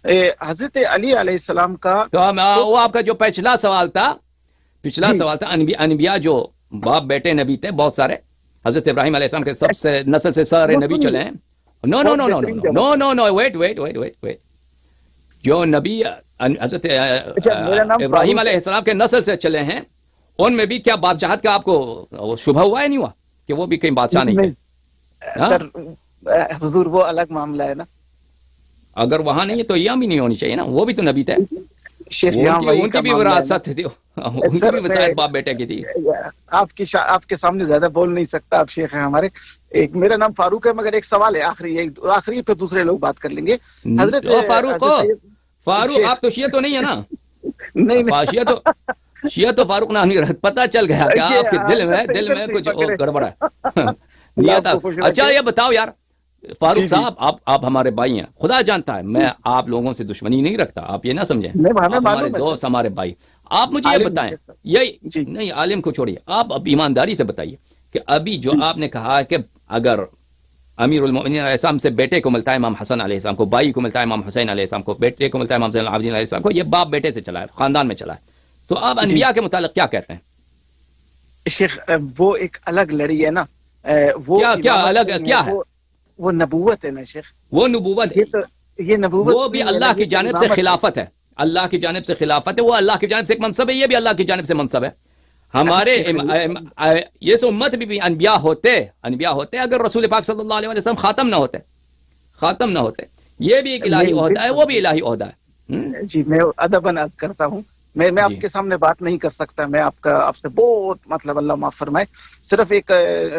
حضرت علی علیہ السلام کا تو وہ آپ کا جو پچھلا سوال تھا انبیاء جو باپ بیٹے نبی تھے بہت سارے، حضرت ابراہیم علیہ السلام کے سب سے نسل سے سارے نبی چلے ہیں. No no no no no no no wait wait wait wait wait جو نبی حضرت ابراہیم علیہ السلام کے نسل سے چلے ہیں ان میں بھی کیا بادشاہت کا آپ کو شبہ ہوا ہے نہیں ہوا کہ وہ بھی کہیں بادشاہ نہیں ہے؟ سر حضور وہ الگ معاملہ ہے نا، اگر وہاں نہیں ہے تو یہاں بھی نہیں ہونی چاہیے نا، وہ بھی تو نبی تھے، ان کی بھی وراثت تھی، ان کی بھی وصایت باپ بیٹے کی تھی. آپ کے سامنے زیادہ بول نہیں سکتا، آپ شیخ ہیں ہمارے. ایک میرا نام فاروق ہے، مگر ایک سوال ہے آخری پہ دوسرے لوگ بات کر لیں گے. حضرت فاروق آپ تو شیعہ تو نہیں ہے نا؟ نہیں شیعہ تو فاروق نام نہیں رہتا، پتہ چل گیا کہ آپ کے دل میں کچھ گڑبڑ ہے. اچھا یہ بتاؤ یار فاروق صاحب، آپ ہمارے بھائی ہیں، خدا جانتا ہے میں آپ لوگوں سے دشمنی نہیں رکھتا، آپ یہ نہ سمجھیں، ہمارے دوست ہمارے بھائی. آپ مجھے یہ بتائیں، یہی نہیں عالم کو چھوڑیے، آپ اب ایمانداری سے بتائیے کہ ابھی جو آپ نے کہا کہ اگر امیر المؤمنین علیہ السلام سے بیٹے کو ملتا ہے امام حسن علیہ السلام کو، بھائی کو ملتا ہے امام حسین علیہ السلام کو، بیٹے کو ملتا ہے امام زین العابدین علیہ السلام کو، یہ باپ بیٹے سے چلا ہے، خاندان میں چلا ہے، تو آپ انبیاء کے متعلق کیا کہتے ہیں؟ شیخ وہ ایک الگ لڑی ہے نا، وہ کیا الگ کیا ہے؟ وہ نبوت ہے نا شیخ، وہ نبوت، یہ نبوت وہ بھی اللہ کی جانب سے خلافت ہے، اللہ کی جانب سے خلافت ہے، وہ اللہ کی جانب سے ایک منصب ہے، یہ بھی اللہ کی جانب سے منصب ہے. ہمارے یہ سو امت بھی انبیاء ہوتے اگر رسول پاک صلی اللہ علیہ وسلم خاتم نہ ہوتے، یہ بھی ایک الہی عہدہ ہے، وہ بھی الہی عہدہ ہے. جی میں ادباً عرض کرتا ہوں، میں آپ کے سامنے بات نہیں کر سکتا، میں آپ سے بہت مطلب اللہ معاف فرمائے، صرف ایک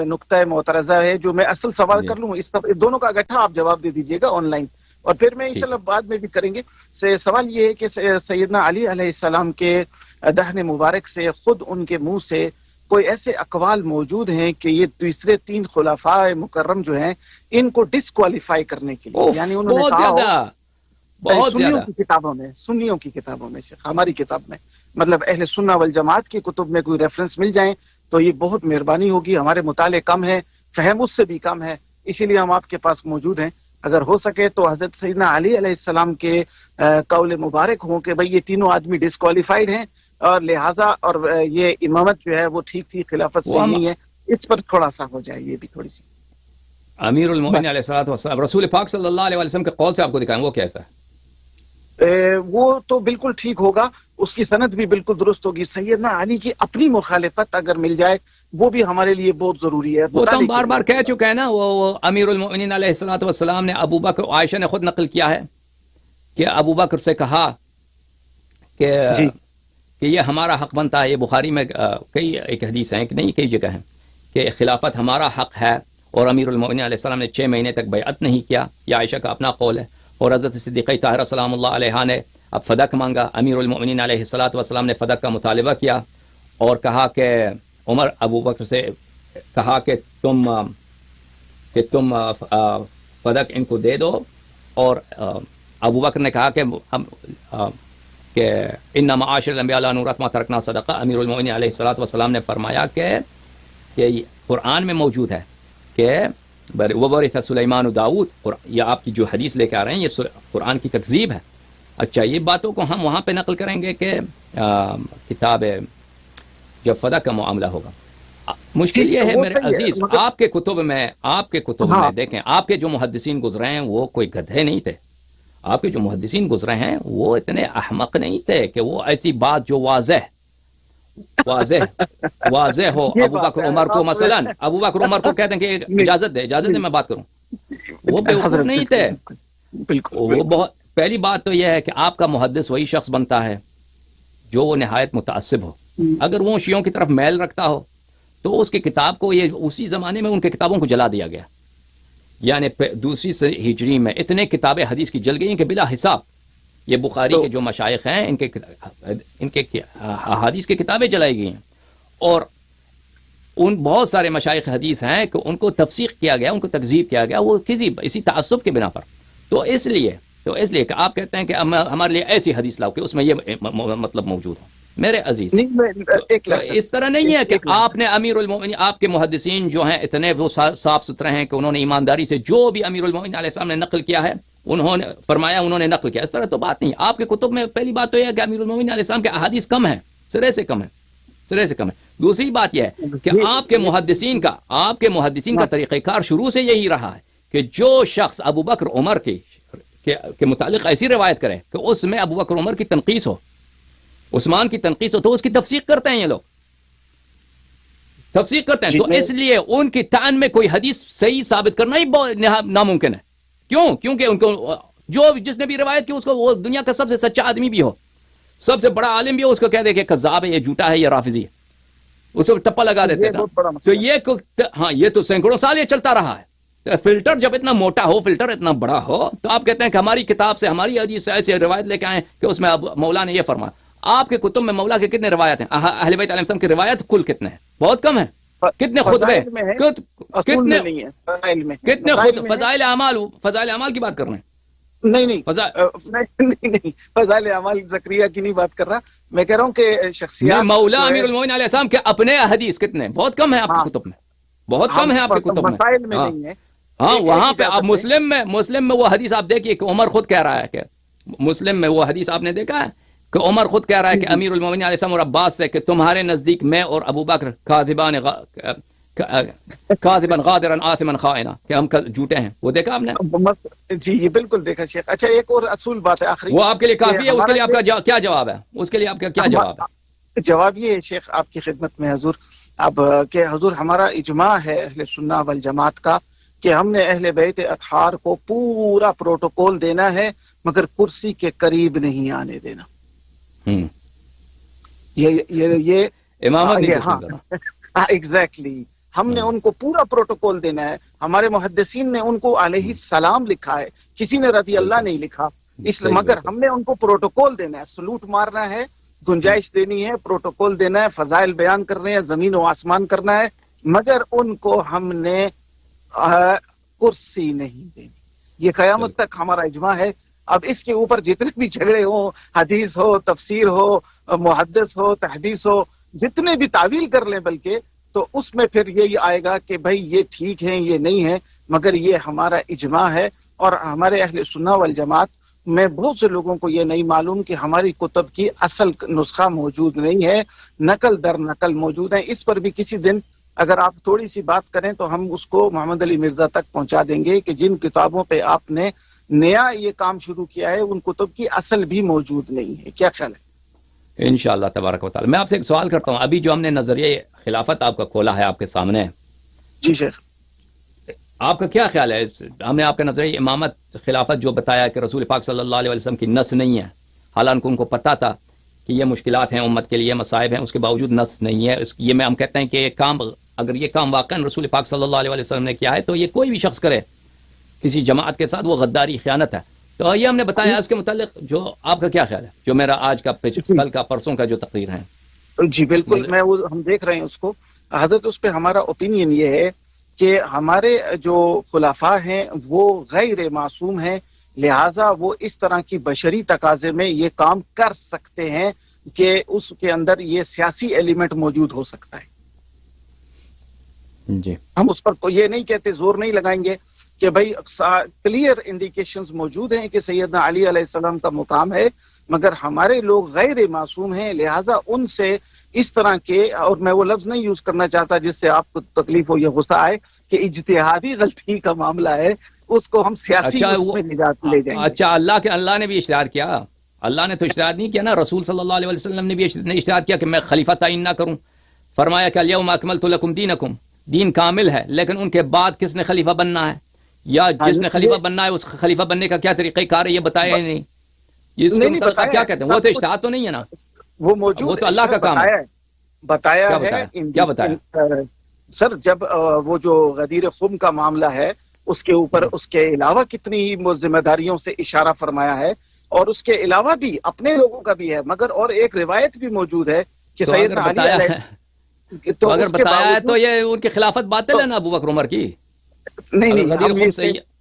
نقطہ معترضہ ہے جو میں اصل سوال کر لوں، اس دونوں کا اکٹھا آپ جواب دے دیجئے گا آن لائن، اور پھر میں انشاءاللہ بعد میں بھی کریں گے. سوال یہ ہے کہ سیدنا علی علیہ السلام کے دہن مبارک سے خود ان کے منہ سے کوئی ایسے اقوال موجود ہیں کہ یہ تیسرے 3 خلفاء مکرم جو ہیں ان کو ڈسکوالیفائی کرنے کے لیے، یعنی انہوں نے کہا سنیوں کی کتابوں میں ہماری کتاب میں، مطلب اہل سنہ والجماعت کی کتب میں کوئی ریفرنس مل جائیں تو یہ بہت مہربانی ہوگی. ہمارے مطالعے کم ہے، فہم اس سے بھی کم ہے، اسی لیے ہم آپ کے پاس موجود ہیں. اگر ہو سکے تو حضرت سیدنا علی علیہ السلام کے قول مبارک ہوں کہ بھئی یہ تینوں آدمی ڈسکوالیفائڈ ہیں اور لہٰذا اور یہ امامت جو ہے وہ ٹھیک تھی، خلافت صحیح نہیں ہے، اس پر تھوڑا سا ہو جائے، یہ بھی تھوڑی سی. امیر المومنین علیہ الصلوۃ والسلام رسول پاک صلی اللہ علیہ وسلم کے قول سے آپ کو دکھائیں وہ کیسا ہے؟ وہ تو بالکل ٹھیک ہوگا، اس کی سند بھی بالکل درست ہوگی. سیدنا علی کی اپنی مخالفت اگر مل جائے وہ بھی ہمارے لیے بہت ضروری ہے. وہ تو ہم بار بار کہہ چکے ہیں نا، وہ امیر المؤمنین علیہ الصلوۃ والسلام نے ابو بکر، عائشہ نے خود نقل کیا ہے کہ ابو بکر سے کہا کہ یہ ہمارا حق بنتا ہے. یہ بخاری میں کئی ایک حدیث ہیں کہ نہیں کئی جگہ ہیں کہ خلافت ہمارا حق ہے، اور امیر المؤمنین علیہ السلام نے 6 مہینے تک بیعت نہیں کیا. یہ عائشہ کا اپنا قول ہے. اور حضرت صدیقہ طاہرہ سلام اللہ علیہ نے اب فدق مانگا، امیر المؤمنین علیہ الصلوۃ والسلام نے فدق کا مطالبہ کیا اور کہا کہ عمر ابو بکر سے کہا کہ تم فدق ان کو دے دو، اور ابو بکر نے کہا کہ ان معاشر الانبیاء لا نورث ما ترکنا صدقہ. امیر المؤمنین علیہ الصلوۃ والسلام نے فرمایا کہ قرآن میں موجود ہے کہ وَوَرِثَ سُلَيْمَانُ داؤد، اور یہ آپ کی جو حدیث لے کے آ رہے ہیں یہ قرآن کی تکذیب ہے. اچھا یہ باتوں کو ہم وہاں پہ نقل کریں گے کہ کتاب جب فدا کا معاملہ ہوگا. مشکل یہ ہے میرے عزیز، آپ کے کتب میں دیکھیں، آپ کے جو محدثین گزرے ہیں وہ کوئی گدھے نہیں تھے. آپ کے جو محدثین گزرے ہیں وہ اتنے احمق نہیں تھے کہ وہ ایسی بات جو واضح ہو. ابو بکر عمر کو مثلا ابو بکر عمر کو کہتے ہیں کہ اجازت دے میں بات کروں، وہ بیوقوف نہیں تھے. وہ بہت پہلی بات تو یہ ہے کہ آپ کا محدث وہی شخص بنتا ہے جو وہ نہایت متعصب ہو. اگر وہ شیعوں کی طرف میل رکھتا ہو تو اس کی کتاب کو، یہ اسی زمانے میں ان کے کتابوں کو جلا دیا گیا، یعنی دوسری ہجری میں اتنے کتابیں حدیث کی جل گئی ہیں کہ بلا حساب. یہ بخاری کے جو مشائخ ہیں ان کے حدیث کی کتابیں جلائی گئی ہیں، اور ان بہت سارے مشائخ حدیث ہیں کہ ان کو تفسیق کیا گیا، ان کو تکذیب کیا گیا، وہ اسی تعصب کے بنا پر. تو اس لیے کہ آپ کہتے ہیں کہ ہمارے لیے ایسی حدیث لاؤ کہ اس میں یہ مطلب موجود ہو. میرے عزیز اس طرح نہیں ہے کہ آپ نے امیر المؤمنین، آپ کے محدثین جو ہیں اتنے وہ صاف ستھرے ہیں کہ انہوں نے ایمانداری سے جو بھی امیر المؤمنین علیہ السلام نے نقل کیا ہے انہوں نے فرمایا, انہوں نے نقل کیا. اس طرح تو بات نہیں. آپ کے کتب میں پہلی بات تو یہ ہے کہ امیر المومنین علیہ السلام کے احادیث کم ہیں, سرے سے کم ہے. دوسری بات یہ ہے کہ آپ کے محدثین کا طریقہ کار شروع سے یہی رہا ہے کہ جو شخص ابو بکر عمر کے متعلق ایسی روایت کرے کہ اس میں ابو بکر عمر کی تنقیص ہو, عثمان کی تنقیص ہو, تو اس کی تفسیق کرتے ہیں. یہ لوگ تفسیق کرتے ہیں. تو اس لیے ان کی طعن میں کوئی حدیث صحیح ثابت کرنا ہی ناممکن ہے. کیوں؟ کیونکہ ان کو جس نے بھی روایت کی اس کو وہ دنیا کا سب سے سچا آدمی بھی ہو, سب سے بڑا عالم بھی ہو, اس کو کہہ دے کہ کذاب ہے, یہ جھوٹا ہے, یہ رافضی ہے, اس کو ٹپا لگا دیتے ہیں. تو یہ تو سینکڑوں سال یہ چلتا رہا ہے. فلٹر جب اتنا موٹا ہو, فلٹر اتنا بڑا ہو, تو آپ کہتے ہیں کہ ہماری کتاب سے, ہماری حدیث سے ایسی روایت لے کے آئے کہ اس میں اب مولا نے یہ فرمایا. آپ کے کتب میں مولا کے کتنے روایت ہیں؟ اہل بیت علیہ السلام کی روایت کل کتنے ہیں؟ بہت کم ہے. کتنے خطبے, کتنے فضائل اعمال کی بات کر رہے ہیں؟ نہیں, فضائل اعمال زکریا کی نہیں بات کر رہا, میں کہہ رہا ہوں کہ شخصیات مولا امیر المومنین علیہ السلام کے اپنے حدیث کتنے؟ بہت کم ہے آپ کی کتب میں, بہت کم ہے آپ کی کتب میں. ہاں, وہاں پہ اب مسلم میں وہ حدیث آپ دیکھیے کہ عمر خود کہہ رہا ہے, کہ مسلم میں وہ حدیث آپ نے دیکھا ہے کہ عمر خود کہہ رہا ہے کہ امیر المومنین علیہ السلام اور عباس سے کہ تمہارے نزدیک میں اور ابو بکر کاذبان غادرا آثما خائنا, کہ ہم جھوٹے ہیں. وہ دیکھا آپ نے؟ جی یہ بالکل دیکھا شیخ. اچھا, ایک اور اصول بات ہے آخری, وہ آپ کے لیے کافی ہے. اس کے لیے آپ کا کیا جواب ہے؟ اس کے لیے آپ کا کیا جواب ہے؟ جواب یہ ہے شیخ آپ کی خدمت میں حضور, اب کہ حضور ہمارا اجماع ہے اہل سنہ والجماعت کا کہ ہم نے اہل بیت اطہار کو پورا پروٹوکول دینا ہے, مگر کرسی کے قریب نہیں آنے دینا. یہ امامت نہیں پسند کرنا. ایگزیکٹلی, ہم نے ان کو پورا پروٹوکول دینا ہے. ہمارے محدثین نے ان کو علیہ السلام لکھا ہے, کسی نے رضی اللہ نہیں لکھا, اس مگر ہم نے ان کو پروٹوکول دینا ہے. سلوٹ مارنا ہے, گنجائش دینی ہے, پروٹوکول دینا ہے, فضائل بیان کرنے ہیں, زمین و آسمان کرنا ہے, مگر ان کو ہم نے کرسی نہیں دینی. یہ قیامت تک ہمارا اجماع ہے. اب اس کے اوپر جتنے بھی جھگڑے ہوں, حدیث ہو, تفسیر ہو, محدث ہو, تحدیث ہو, جتنے بھی تعویل کر لیں بلکہ, تو اس میں پھر یہی آئے گا کہ بھائی یہ ٹھیک ہے, یہ نہیں ہے, مگر یہ ہمارا اجماع ہے. اور ہمارے اہل سنہ والجماعت میں بہت سے لوگوں کو یہ نہیں معلوم کہ ہماری کتب کی اصل نسخہ موجود نہیں ہے, نقل در نقل موجود ہیں. اس پر بھی کسی دن اگر آپ تھوڑی سی بات کریں تو ہم اس کو محمد علی مرزا تک پہنچا دیں گے کہ جن کتابوں پہ آپ نے نیا یہ کام شروع کیا ہے ان کتب کی اصل بھی موجود نہیں ہے. کیا خیال ہے؟ انشاءاللہ تبارک و تعالی. میں آپ سے ایک سوال کرتا ہوں, ابھی جو ہم نے نظریہ خلافت آپ کا کھولا ہے آپ کے سامنے, جی شیخ, آپ کا کیا خیال ہے؟ ہم نے آپ کا نظریہ امامت خلافت جو بتایا کہ رسول پاک صلی اللہ علیہ وسلم کی نص نہیں ہے, حالانکہ ان کو پتہ تھا کہ یہ مشکلات ہیں امت کے لیے, مصائب ہیں, اس کے باوجود نص نہیں ہے. یہ میں ہم کہتے ہیں کہ یہ کام, اگر یہ کام واقعا رسول پاک صلی اللہ علیہ وسلم نے کیا ہے تو یہ کوئی بھی شخص کرے کسی جماعت کے ساتھ, وہ غداری, خیانت ہے. تو یہ ہم نے بتایا. اس کے متعلق جو آپ کا کیا خیال ہے, جو میرا آج کا کل کا پرسوں کا جو تقریر ہے؟ جی بالکل, ہم دیکھ رہے ہیں اس کو حضرت. اس پہ ہمارا اوپینین یہ ہے کہ ہمارے جو خلفاء ہیں وہ غیر معصوم ہیں, لہٰذا وہ اس طرح کی بشری تقاضے میں یہ کام کر سکتے ہیں کہ اس کے اندر یہ سیاسی ایلیمنٹ موجود ہو سکتا ہے. جی, ہم اس پر یہ نہیں کہتے, زور نہیں لگائیں گے کہ بھائی کلیئر انڈیکیشنز موجود ہیں کہ سیدنا علی علیہ السلام کا مقام ہے, مگر ہمارے لوگ غیر معصوم ہیں, لہٰذا ان سے اس طرح کے, اور میں وہ لفظ نہیں یوز کرنا چاہتا جس سے آپ کو تکلیف ہو یا غصہ آئے, کہ اجتہادی غلطی کا معاملہ ہے, اس کو ہم سیاسی میں لے جائیں گے. اچھا, اللہ نے بھی اشتہار کیا. اللہ نے تو اشتہار نہیں کیا نا, رسول صلی اللہ علیہ وسلم نے بھی اشتہار کیا کہ میں خلیفہ تعین نہ کروں. فرمایا کہ الیوم اکملت لکم دینکم, دین کامل ہے, لیکن ان کے بعد کس نے خلیفہ بننا ہے, یا جس نے خلیفہ بننا ہے اس خلیفہ بننے کا کیا طریقہ کار ہے, یہ بتایا ہی نہیں. اس کے متعلق آپ کیا کہتے ہیں؟ وہ تو اشتہار تو نہیں ہے نا, وہ موجود, وہ تو اللہ کا کام ہے. بتایا ہے کیا بتایا سر؟ جب وہ جو غدیر خم کا معاملہ ہے اس کے اوپر اس کے علاوہ کتنی ذمہ داریوں سے اشارہ فرمایا ہے, اور اس کے علاوہ بھی اپنے لوگوں کا بھی ہے, مگر اور ایک روایت بھی موجود ہے کہ سیدنا علی علیہ, تو اگر بتایا ہے تو یہ ان کی خلافت باطل ہے نا ابو بکر عمر کی. نہیں, غدیر خم صحیح ہے,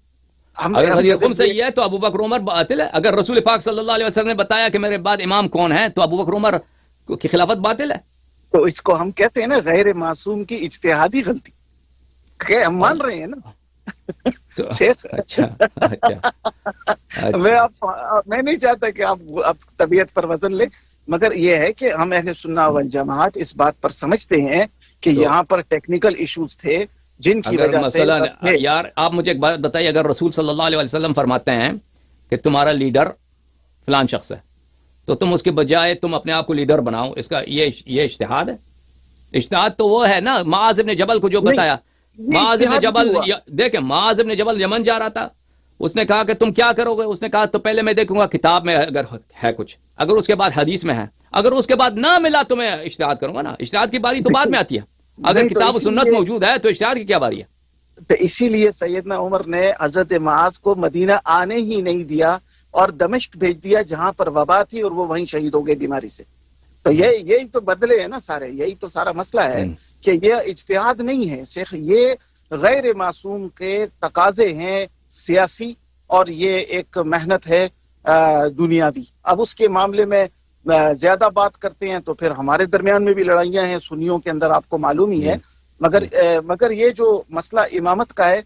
اگر غدیر خم صحیح ہے تو ابو بکر عمر باطل ہے. اگر رسول پاک صلی اللہ علیہ وسلم نے بتایا کہ میرے بعد امام کون ہے تو ابو بکر عمر کی خلافت باطل ہے. تو اس کو ہم کہتے ہیں نا غیر معصوم کی اجتہادی غلطی, ہم مان رہے ہیں نا. شیخ اچھا اچھا میں نہیں چاہتا کہ آپ طبیعت پر وزن لیں، مگر یہ ہے کہ ہم اہل سنہ والجماعت اس بات پر سمجھتے ہیں کہ یہاں پر ٹیکنیکل ایشوز تھے جن کی اگر وجہ سے مثلا یار آپ مجھے ایک بات بتائیے، اگر رسول صلی اللہ علیہ وسلم فرماتے ہیں کہ تمہارا لیڈر فلان شخص ہے، تو تم اس کے بجائے تم اپنے آپ کو لیڈر بناؤ، اس کا یہ اجتہاد ہے؟ اجتہاد تو وہ ہے نا معاذ ابن جبل کو جو بتایا، معاذ ابن جبل، دیکھیں معاذ ابن جبل یمن جا رہا تھا، اس نے کہا کہ تم کیا کرو گے؟ اس نے کہا تو پہلے میں دیکھوں گا کتاب میں اگر ہے کچھ، اگر اس کے بعد حدیث میں ہے، اگر اس کے بعد نہ ملا تو میں اجتہاد کروں گا نا، اجتہاد کی باری تو بعد میں آتی ہے، اگر کتاب و سنت موجود ہے تو اجتہاد کی کیا باری ہے؟ تو اسی لیے سیدنا عمر نے حضرت معاذ کو مدینہ آنے ہی نہیں دیا اور دمشق بھیج دیا جہاں پر وبا تھی، اور وہ وہیں شہید ہو گئے بیماری سے۔ تو یہی تو بدلے ہیں نا سارے، یہی تو سارا مسئلہ ہے کہ یہ اجتہاد نہیں ہے شیخ، یہ غیر معصوم کے تقاضے ہیں سیاسی، اور یہ ایک محنت ہے دنیاوی۔ اب اس کے معاملے میں زیادہ بات کرتے ہیں تو پھر ہمارے درمیان میں بھی لڑائیاں ہیں سنیوں کے اندر، آپ کو معلوم ہی ہے۔ مگر یہ جو مسئلہ امامت کا ہے،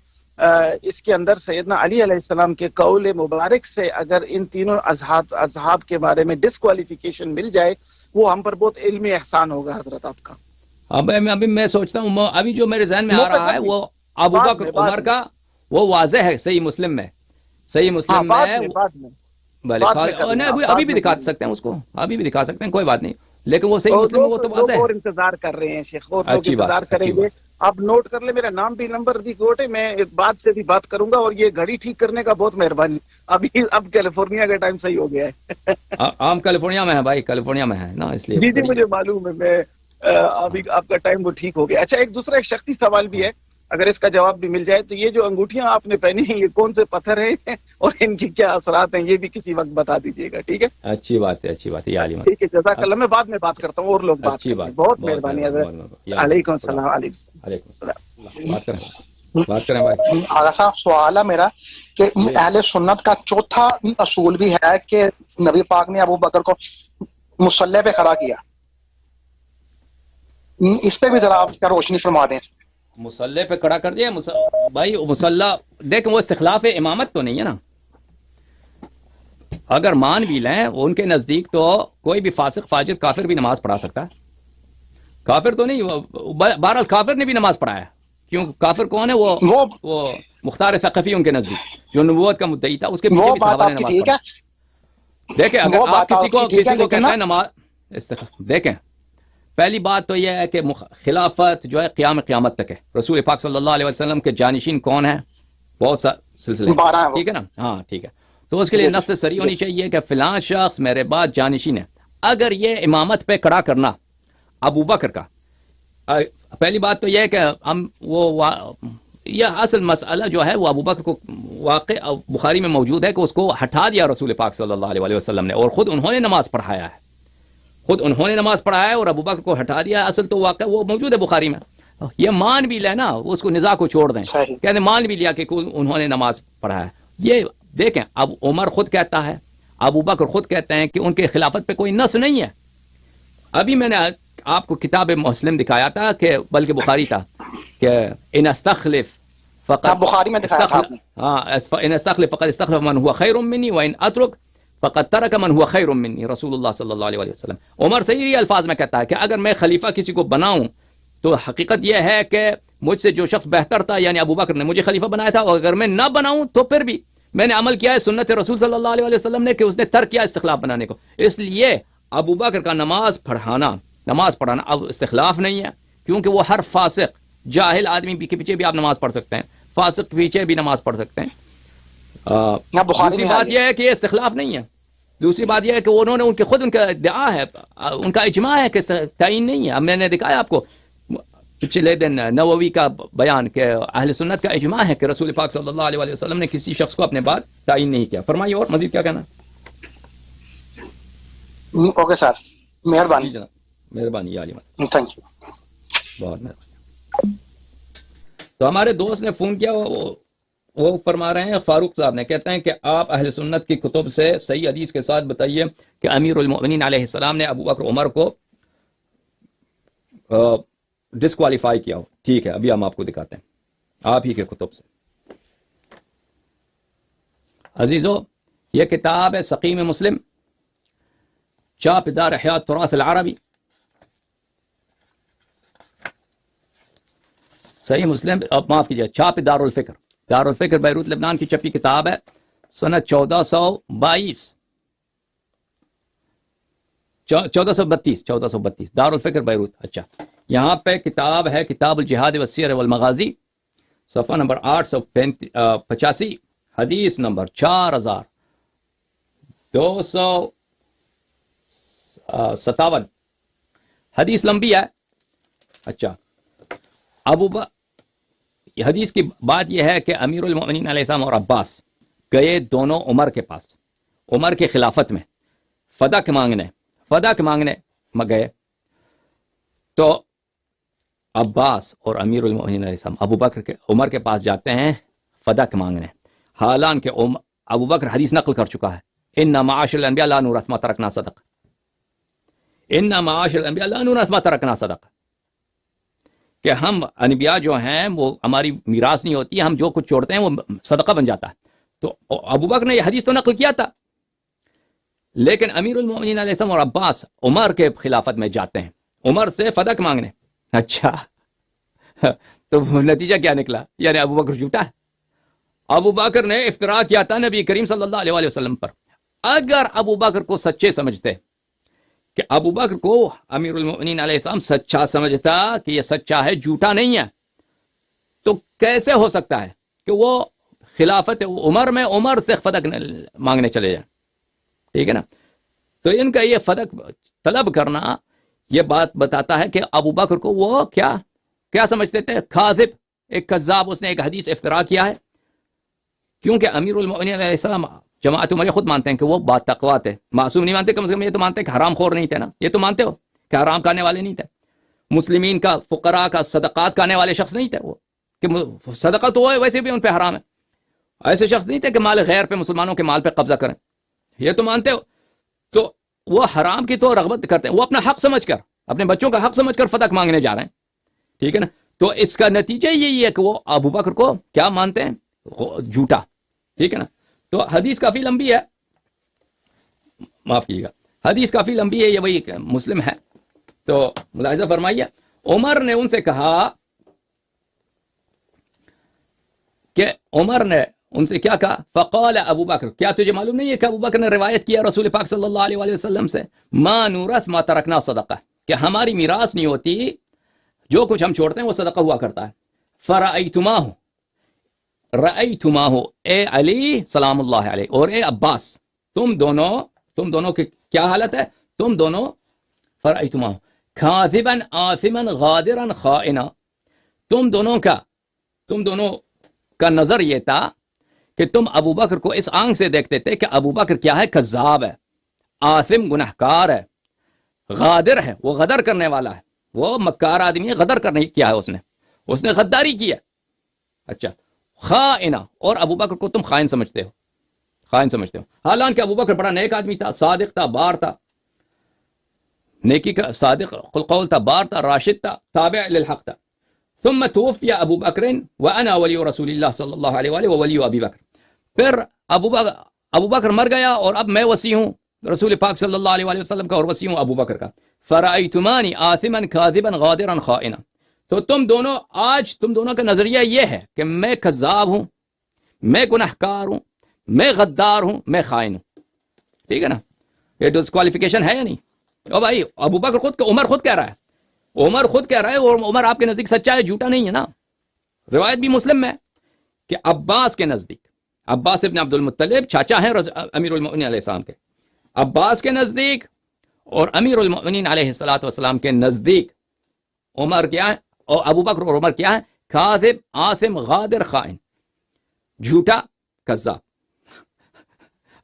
اس کے اندر سیدنا علی علیہ السلام کے قول مبارک سے اگر ان تینوں اصحاب کے بارے میں ڈسکوالیفیکیشن مل جائے، وہ ہم پر بہت علمی احسان ہوگا حضرت آپ کا۔ ابھی میں سوچتا ہوں، ابھی جو میرے ذہن میں آ رہا ہے وہ ابو بکر عمر کا، وہ واضح ہے صحیح مسلم میں، صحیح مسلم میں ابھی بھی دکھا سکتے ہیں اس کو، ابھی بھی دکھا سکتے ہیں، کوئی بات نہیں، لیکن وہ صحیح مسلم میں وہ تو واضح ہے۔ اور انتظار کر رہے ہیں شیخ، اور لوگ انتظار کریں گے۔ آپ نوٹ کر لیں، میرا نام بھی نمبر بھی نوٹ ہے، میں بعد سے بھی بات کروں گا، اور یہ گھڑی ٹھیک کرنے کا بہت مہربانی۔ اب کیلیفورنیا کا ٹائم صحیح ہو گیا ہے۔ عام کیلیفورنیا میں ہے بھائی، کیلیفورنیا میں ہے نا، اس لیے جی مجھے معلوم ہے، میں ابھی آپ کا ٹائم وہ ٹھیک ہو گیا۔ اچھا، ایک دوسرا ایک شخصی سوال بھی ہے، اگر اس کا جواب بھی مل جائے تو یہ جو انگوٹھیاں آپ نے پہنی ہیں، یہ کون سے پتھر ہیں اور ان کی کیا اثرات ہیں، یہ بھی کسی وقت بتا دیجیے گا، ٹھیک ہے؟ اچھی بات ہے، اچھی بات ہے، ٹھیک ہے، جزاک اللہ۔ میں بعد میں بات کرتا ہوں، اور لوگ بات کریں گے۔ بہت مہربانی حضرت، علیکم السلام۔ علیکم السلام، بات کریں بھائی۔ آغا صاحب، سوال ہے میرا کہ اہل سنت کا چوتھا اصول بھی ہے کہ نبی پاک نے ابو بکر کو مصلی پہ کھڑا کیا، اس پہ بھی ذرا آپ کا روشنی فرما دیں۔ مصلی پہ کھڑا کر دیا بھائی، مصلی دیکھ وہ استخلاف امامت تو نہیں ہے نا، اگر مان بھی لیں ان کے نزدیک تو کوئی بھی فاسق فاجر کافر بھی نماز پڑھا سکتا ہے، کافر تو نہیں، بہرحال کافر نے بھی نماز پڑھایا، کیوں؟ کافر کون ہے؟ وہ مختار ثقفی ان کے نزدیک جو نبوت کا مدعی تھا، اس کے پیچھے بھی صحابہ نے نماز پڑھا۔ دیکھیں اگر آپ کسی کو کہتے ہیں نماز، دیکھیں پہلی بات تو یہ ہے کہ خلافت جو ہے قیامت تک ہے، رسول پاک صلی اللہ علیہ وسلم کے جانشین کون ہیں؟ بہت سا سلسلے، ٹھیک ہے نا؟ ہاں ٹھیک ہے، تو اس کے لیے نص صریح ہونی چاہیے کہ فلاں شخص میرے بعد جانشین ہے۔ اگر یہ امامت پہ کھڑا کرنا ابو بکر کا، پہلی بات تو یہ ہے کہ ہم یہ اصل مسئلہ جو ہے وہ ابو بکر کو واقع بخاری میں موجود ہے کہ اس کو ہٹا دیا رسول پاک صلی اللہ علیہ وسلم نے، اور خود انہوں نے نماز پڑھایا ہے، خود انہوں نے نماز پڑھایا ہے اور ابو بکر کو ہٹا دیا۔ اصل تو واقعہ وہ موجود ہے بخاری میں، یہ مان بھی لے نا، اس کو نزاع کو چھوڑ دیں، کہتے مان بھی لیا کہ انہوں نے نماز پڑھایا ہے۔ یہ دیکھیں، اب عمر خود کہتا ہے، ابو بکر خود کہتے ہیں کہ ان کے خلافت پہ کوئی نص نہیں ہے۔ ابھی میں نے آپ کو کتاب مسلم دکھایا تھا، کہ بلکہ بخاری تھا، کہ ان استخلف فقط، بخاری میں دکھایا تھا، ان استخلف فقط استخلف من هو خیر منی وان اترک فقط ترک من هو خیر منی، رسول اللہ صلی اللہ علیہ وسلم۔ عمر صحیح الفاظ میں کہتا ہے کہ اگر میں خلیفہ کسی کو بناؤں تو حقیقت یہ ہے کہ مجھ سے جو شخص بہتر تھا، یعنی ابو بکر نے مجھے خلیفہ بنایا تھا، اور اگر میں نہ بناؤں تو پھر بھی میں نے عمل کیا ہے سنت رسول صلی اللہ علیہ وسلم نے، کہ اس نے ترک کیا استخلاف بنانے کو۔ اس لیے ابو بکر کا نماز پڑھانا اب استخلاف نہیں ہے، کیونکہ وہ ہر فاسق جاہل آدمی کے پیچھے بھی آپ نماز پڑھ سکتے ہیں، فاسق کے پیچھے بھی نماز پڑھ سکتے ہیں۔ دوسری بات یہ ہے کہ یہ استخلاف نہیں ہے، دوسری بات یہ ہے کہ انہوں نے ان کا ادعا ہے، ان کا اجماع ہے کہ تعین نہیں ہے۔ اب میں نے دکھایا آپ کو پچھلے دن نووی کا بیان کہ اہل سنت کا اجماع ہے کہ رسول پاک صلی اللہ علیہ وسلم نے کسی شخص کو اپنے بعد تعین نہیں کیا۔ فرمائیے اور مزید کیا کہنا؟ اوکے سر، مہربانی جناب، مہربانی عالی، تھینک یو، بہت مہربانی۔ تو ہمارے دوست نے فون کیا، وہ فرما رہے ہیں، فاروق صاحب نے، کہتے ہیں کہ آپ اہل سنت کی کتب سے صحیح حدیث کے ساتھ بتائیے کہ امیر المؤمنین علیہ السلام نے ابو بکر عمر کو ڈسکوالیفائی کیا ہو۔ ٹھیک ہے، ابھی ہم آپ کو دکھاتے ہیں آپ ہی کے کتب سے۔ عزیزو یہ کتاب ہے سقیم مسلم، چاپ دار احیاء تراث العربی، صحیح مسلم، معاف کیجیے، چاپ دار الفکر، دار الفکر بیروت لبنان کی چھپی کتاب ہے، سنت 1432 دار الفکر بیروت۔ اچھا، یہاں پہ کتاب ہے کتاب الجہاد والسیر والمغازی، صفحہ نمبر 885، حدیث نمبر 4257، حدیث لمبی ہے۔ اچھا، حدیث کی بات یہ ہے کہ امیر المؤمنین علیہ السلام اور عباس گئے دونوں عمر کے پاس، عمر کے خلافت میں فدق مانگنے گئے، تو عباس اور امیر المؤمنین علیہ السلام ابو بکر کے عمر کے پاس جاتے ہیں فدق مانگنے، حالانکہ ابو بکر حدیث نقل کر چکا ہے، ان معاشر الانبیاء لا نورث ما ترکنا صدقہ، ان معاشر الانبیاء لا نورث ما ترکنا صدقہ، کہ ہم انبیاء جو ہیں وہ ہماری میراث نہیں ہوتی، ہم جو کچھ چھوڑتے ہیں وہ صدقہ بن جاتا ہے۔ تو ابو بکر نے یہ حدیث تو نقل کیا تھا، لیکن امیر المؤمنین علیہ السلام اور عباس عمر کے خلافت میں جاتے ہیں عمر سے فدق مانگنے۔ اچھا، تو نتیجہ کیا نکلا؟ یعنی ابو بکر جھوٹا ہے۔ ابو بکر نے افتراء کیا تھا نبی کریم صلی اللہ علیہ وآلہ وسلم پر۔ اگر ابو بکر کو سچے سمجھتے، کہ ابو بکر کو امیر المؤمنین علیہ السلام سچا سمجھتا کہ یہ سچا ہے، جھوٹا نہیں ہے، تو کیسے ہو سکتا ہے کہ وہ خلافت عمر میں عمر سے فدق مانگنے چلے جائیں؟ ٹھیک ہے نا؟ تو ان کا یہ فدق طلب کرنا یہ بات بتاتا ہے کہ ابو بکر کو وہ کیا سمجھتے تھے؟ کاذب، ایک کذاب، اس نے ایک حدیث افتراء کیا ہے، کیونکہ امیر المؤمنین علیہ السلام جماعت عمر خود مانتے ہیں کہ وہ با تقوی تھے، معصوم نہیں مانتے، کم سے کم یہ تو مانتے ہیں کہ حرام خور نہیں تھے نا، یہ تو مانتے ہو کہ حرام کھانے والے نہیں تھے، مسلمین کا فقراء کا صدقات کھانے والے شخص نہیں تھے وہ، کہ صدقہ تو ہے ویسے بھی ان پہ حرام ہے، ایسے شخص نہیں تھے کہ مال غیر پہ، مسلمانوں کے مال پہ قبضہ کریں، یہ تو مانتے ہو۔ تو وہ حرام کی تو رغبت کرتے ہیں، وہ اپنا حق سمجھ کر، اپنے بچوں کا حق سمجھ کر فدق مانگنے جا رہے ہیں، ٹھیک ہے نا؟ تو اس کا نتیجہ یہی ہے کہ وہ ابو بکر کو کیا مانتے ہیں؟ جھوٹا، ٹھیک ہے نا؟ تو حدیث کافی لمبی ہے، معاف کیجیے گا، حدیث کافی لمبی ہے، یہ وہی مسلم ہے، تو ملاحظہ فرمائیے۔ عمر نے ان سے کہا کہ عمر نے ان سے کیا کہا؟ فقال ابو بکر، کیا تجھے معلوم نہیں ہے کہ ابو بکر نے روایت کیا رسول پاک صلی اللہ علیہ وسلم سے، ما نورث ما ترکنا صدقہ، کہ ہماری میراث نہیں ہوتی، جو کچھ ہم چھوڑتے ہیں وہ صدقہ ہوا کرتا ہے۔ رأیتماہ، اے علی سلام اللہ علیہ اور اے عباس، تم دونوں کی کیا حالت ہے؟ تم دونوں فرأیتماہ کاذبا آثما غادرا خائنا، تم دونوں کا نظر یہ تھا کہ تم ابو بکر کو اس آنکھ سے دیکھتے تھے کہ ابو بکر کیا ہے؟ کذاب ہے، آثم گنہکار ہے، غادر ہے، وہ غدر کرنے والا ہے، وہ مکار آدمی ہے، غدر کرنے کیا ہے، اس نے غداری کی ہے۔ اچھا، خائنہ، اور ابو بکر کو تم خائن سمجھتے ہو، حالانکہ ابو بکر بڑا نیک آدمی تھا، صادق تھا، بار تھا، نیکی کا صادق القول تھا، بار تھا، راشد تھا، تابع للحق تھا۔ ثم توفی ابو بکر وانا ولی رسول اللہ صلی اللہ علیہ وآلہ وولی ابی بکر، پھر ابو بکر مر گیا اور اب میں وصی ہوں رسول پاک صلی اللہ علیہ وآلہ وسلم کا، اور وصی ہوں ابو بکر کا۔ فرأیتمانی آثما کاذبا غادرا خائنا، تو تم دونوں کا نظریہ یہ ہے کہ میں کذاب ہوں، میں گنہکار ہوں، میں غدار ہوں، میں خائن ہوں، ٹھیک ہے نا؟ یہ ڈسکوالیفیکیشن ہے یا نہیں؟ او بھائی، عمر خود کہہ رہا ہے، اور عمر آپ کے نزدیک سچا ہے، جھوٹا نہیں ہے نا؟ روایت بھی مسلم میں کہ عباس کے نزدیک، عباس ابن عبد المطلب چاچا ہیں امیر المؤمنین علیہ السلام کے، عباس کے نزدیک اور امیر المؤمنین علیہ السلام کے نزدیک عمر کیا ہے، اور ابو بکر اور عمر کیا ہے؟ کاذب، آثم، غادر، خائن، جھوٹا، کذاب،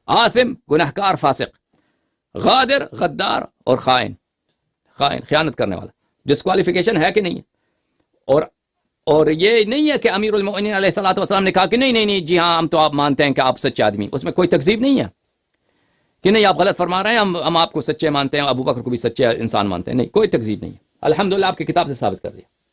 آثم گنہکار، فاسق، غادر غدار، اور خائن خیانت کرنے والا۔ ڈسکوالیفیکیشن ہے کہ نہیں ہے؟ اور یہ نہیں ہے کہ امیر المؤمنین علیہ السلام نے کہا کہ نہیں جی ہاں ہم تو آپ مانتے ہیں کہ آپ سچے آدمی، اس میں کوئی تکذیب نہیں ہے کہ نہیں آپ غلط فرما رہے ہیں، ہم آپ کو سچے مانتے ہیں، ابو بکر کو بھی سچے انسان مانتے ہیں، نہیں، کوئی تکذیب نہیں ہے، الحمدللہ آپ کی کتاب سے ثابت کر دیا۔